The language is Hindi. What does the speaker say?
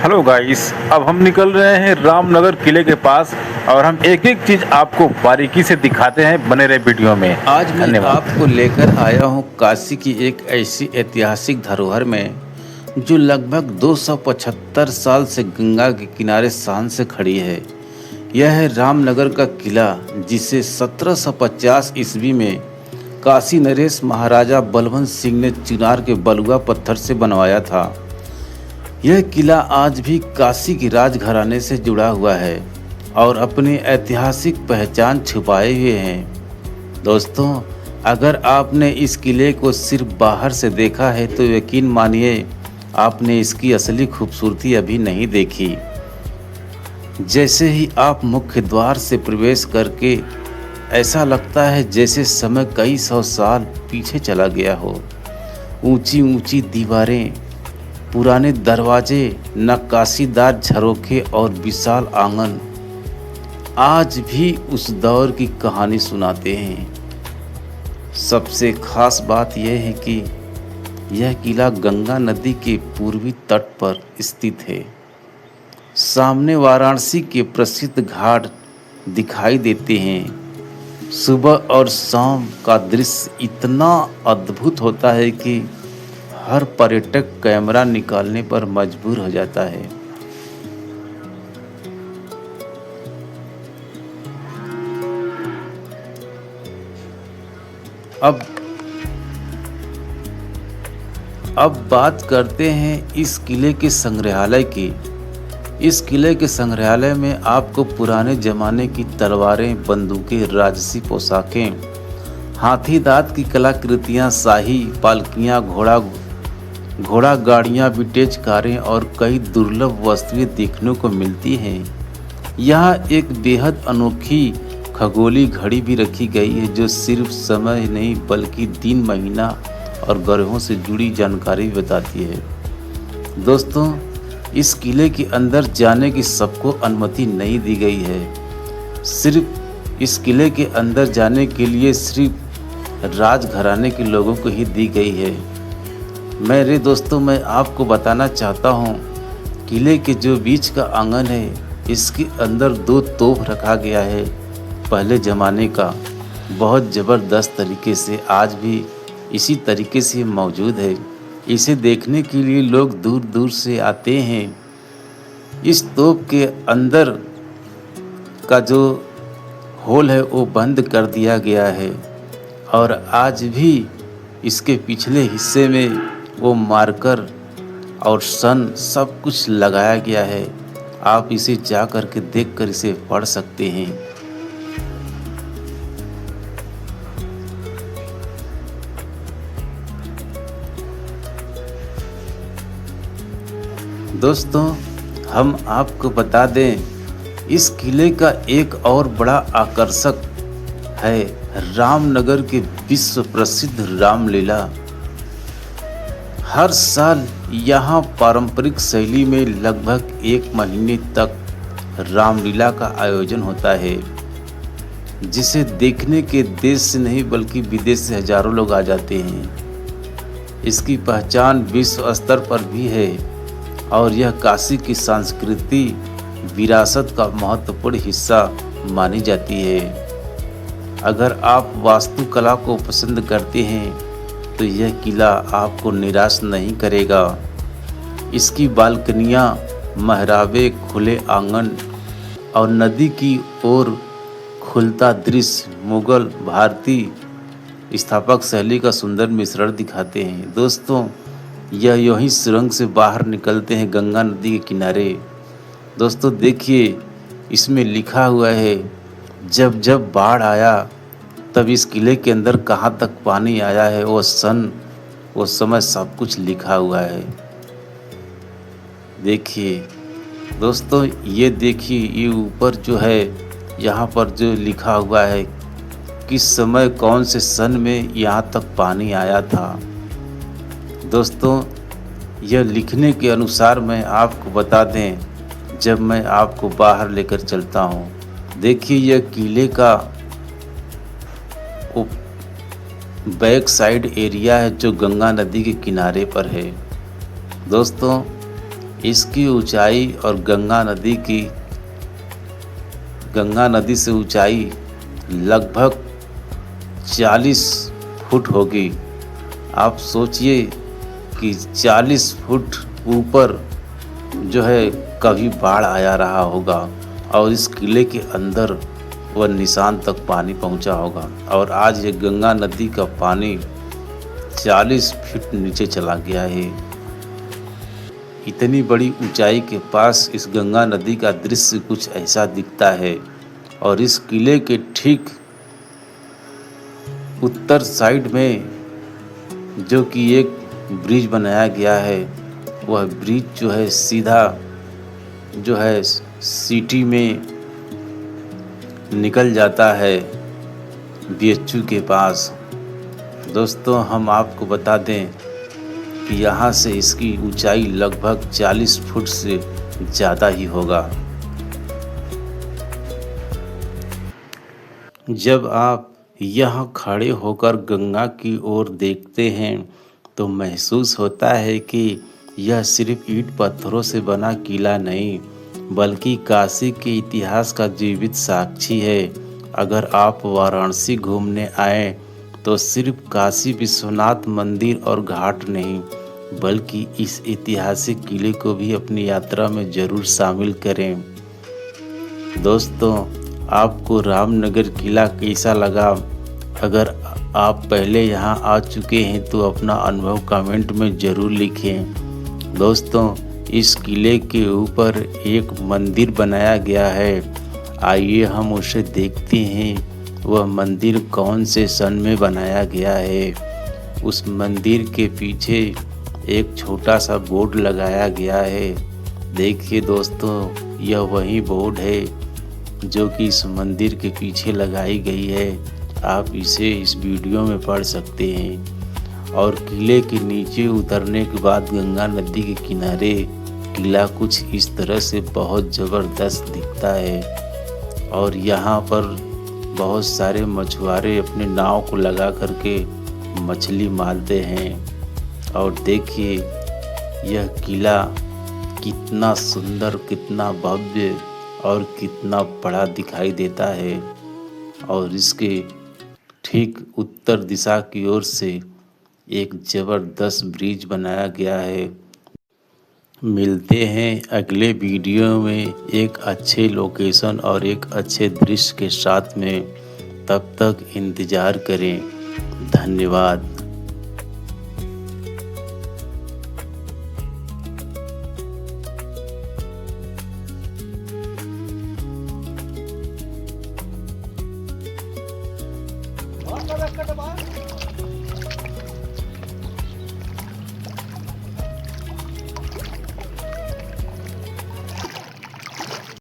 हेलो गाइस, अब हम निकल रहे हैं रामनगर किले के पास और हम एक एक चीज आपको बारीकी से दिखाते हैं। बने रहे वीडियो में। आज मैं धन्यवाद। आपको लेकर आया हूँ काशी की एक ऐसी ऐतिहासिक धरोहर में जो लगभग 275 साल से गंगा के किनारे शान से खड़ी है। यह है रामनगर का किला, जिसे 1750 ईस्वी में काशी नरेश महाराजा बलवंत सिंह ने चिनार के बलुआ पत्थर से बनवाया था। यह किला आज भी काशी की राजघराने से जुड़ा हुआ है और अपनी ऐतिहासिक पहचान छुपाए हुए हैं। दोस्तों, अगर आपने इस किले को सिर्फ बाहर से देखा है तो यकीन मानिए आपने इसकी असली खूबसूरती अभी नहीं देखी। जैसे ही आप मुख्य द्वार से प्रवेश करके ऐसा लगता है जैसे समय कई सौ साल पीछे चला गया हो। ऊंची ऊंची दीवारें, पुराने दरवाजे, नक्काशीदार झरोखे और विशाल आंगन आज भी उस दौर की कहानी सुनाते हैं। सबसे खास बात यह है कि यह किला गंगा नदी के पूर्वी तट पर स्थित है। सामने वाराणसी के प्रसिद्ध घाट दिखाई देते हैं। सुबह और शाम का दृश्य इतना अद्भुत होता है कि हर पर्यटक कैमरा निकालने पर मजबूर हो जाता है। अब बात करते हैं इस किले के संग्रहालय की। इस किले के संग्रहालय में आपको पुराने जमाने की तलवारें, बंदूकें, राजसी पोशाकें, हाथी दांत की कलाकृतियां, शाही पालकियां, घोड़ा गाड़ियां, विंटेज कारें और कई दुर्लभ वस्तुएं देखने को मिलती हैं। यहाँ एक बेहद अनोखी खगोलीय घड़ी भी रखी गई है जो सिर्फ समय नहीं बल्कि दिन, महीना और ग्रहों से जुड़ी जानकारी बताती है। दोस्तों, इस किले के अंदर जाने की सबको अनुमति नहीं दी गई है। सिर्फ इस किले के अंदर जाने के लिए सिर्फ राजघराने के लोगों को ही दी गई है। मेरे दोस्तों, मैं आपको बताना चाहता हूँ, किले के जो बीच का आंगन है, इसके अंदर 2 तोप रखा गया है पहले ज़माने का। बहुत ज़बरदस्त तरीके से आज भी इसी तरीके से मौजूद है। इसे देखने के लिए लोग दूर दूर से आते हैं। इस तोप के अंदर का जो होल है वो बंद कर दिया गया है और आज भी इसके पिछले हिस्से में वो मार्कर और सन सब कुछ लगाया गया है। आप इसे जा कर के देख कर इसे पढ़ सकते हैं। दोस्तों, हम आपको बता दें, इस किले का एक और बड़ा आकर्षक है रामनगर के विश्व प्रसिद्ध रामलीला। हर साल यहाँ पारंपरिक शैली में लगभग 1 महीने तक रामलीला का आयोजन होता है, जिसे देखने के देश से नहीं बल्कि विदेश से हजारों लोग आ जाते हैं। इसकी पहचान विश्व स्तर पर भी है और यह काशी की सांस्कृति विरासत का महत्वपूर्ण हिस्सा मानी जाती है। अगर आप वास्तुकला को पसंद करते हैं तो यह किला आपको निराश नहीं करेगा। इसकी बालकनियाँ, महराबे, खुले आंगन और नदी की ओर खुलता दृश्य मुगल भारतीय स्थापक शैली का सुंदर मिश्रण दिखाते हैं। दोस्तों, यह यूं ही सुरंग से बाहर निकलते हैं गंगा नदी के किनारे। दोस्तों देखिए, इसमें लिखा हुआ है, जब जब बाढ़ आया तब इस किले के अंदर कहाँ तक पानी आया है, वो सन, वो समय सब कुछ लिखा हुआ है। देखिए दोस्तों, ये देखिए, ये ऊपर जो है यहाँ पर जो लिखा हुआ है किस समय कौन से सन में यहाँ तक पानी आया था। दोस्तों, यह लिखने के अनुसार मैं आपको बता दें, जब मैं आपको बाहर लेकर चलता हूँ। देखिए, यह किले का बैक साइड एरिया है जो गंगा नदी के किनारे पर है। दोस्तों, इसकी ऊंचाई और गंगा नदी से ऊंचाई लगभग 40 फुट होगी। आप सोचिए कि 40 फुट ऊपर जो है कभी बाढ़ आया रहा होगा और इस किले के अंदर वह निशान तक पानी पहुंचा होगा, और आज ये गंगा नदी का पानी 40 फीट नीचे चला गया है। इतनी बड़ी ऊंचाई के पास इस गंगा नदी का दृश्य कुछ ऐसा दिखता है, और इस किले के ठीक उत्तर साइड में जो कि एक ब्रिज बनाया गया है, वह ब्रिज जो है सीधा जो है सिटी में निकल जाता है BHU के पास। दोस्तों, हम आपको बता दें कि यहाँ से इसकी ऊंचाई लगभग 40 फुट से ज़्यादा ही होगा। जब आप यहाँ खड़े होकर गंगा की ओर देखते हैं तो महसूस होता है कि यह सिर्फ ईंट पत्थरों से बना किला नहीं, बल्कि काशी के इतिहास का जीवित साक्षी है। अगर आप वाराणसी घूमने आए तो सिर्फ काशी विश्वनाथ मंदिर और घाट नहीं, बल्कि इस ऐतिहासिक किले को भी अपनी यात्रा में ज़रूर शामिल करें। दोस्तों, आपको रामनगर किला कैसा लगा? अगर आप पहले यहाँ आ चुके हैं तो अपना अनुभव कमेंट में ज़रूर लिखें। दोस्तों, इस किले के ऊपर एक मंदिर बनाया गया है, आइए हम उसे देखते हैं। वह मंदिर कौन से सन में बनाया गया है। उस मंदिर के पीछे एक छोटा सा बोर्ड लगाया गया है। देखिए दोस्तों, यह वही बोर्ड है जो कि इस मंदिर के पीछे लगाई गई है। आप इसे इस वीडियो में पढ़ सकते हैं। और किले के नीचे उतरने के बाद गंगा नदी के किनारे किला कुछ इस तरह से बहुत ज़बरदस्त दिखता है, और यहाँ पर बहुत सारे मछुआरे अपने नाव को लगा करके मछली मारते हैं। और देखिए यह किला कितना सुंदर, कितना भव्य और कितना बड़ा दिखाई देता है। और इसके ठीक उत्तर दिशा की ओर से एक ज़बरदस्त ब्रिज बनाया गया है। मिलते हैं अगले वीडियो में एक अच्छे लोकेशन और एक अच्छे दृश्य के साथ में। तब तक इंतज़ार करें। धन्यवाद।